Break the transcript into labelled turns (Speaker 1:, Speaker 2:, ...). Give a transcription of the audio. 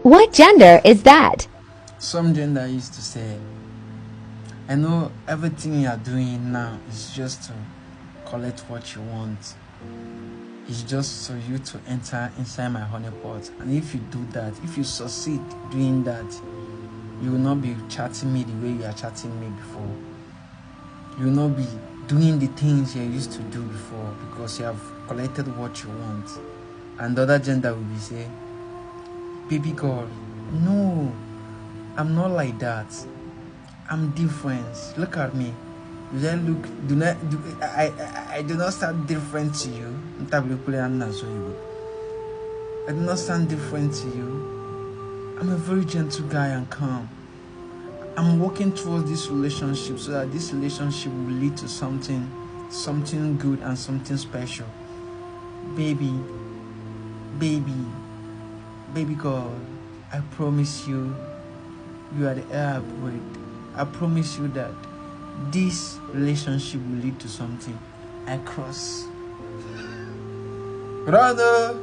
Speaker 1: What gender is that?
Speaker 2: Some gender used to say, I know everything you are doing now is just to collect what you want. It's just for you to enter inside my honeypot. And if you do that, if you succeed doing that, you will not be chatting me the way you are chatting me before. You will not be doing the things you used to do before because you have collected what you want. And the other gender will be saying, baby girl, no, I'm not like that. I'm different. Look at me. You then look. I do not sound different to you. I do not sound different to you. I'm a very gentle guy and calm. I'm working towards this relationship so that this relationship will lead to something good and something special. Baby girl, I promise you, you are the air I breathe. I promise you that this relationship will lead to something. I cross. Brother!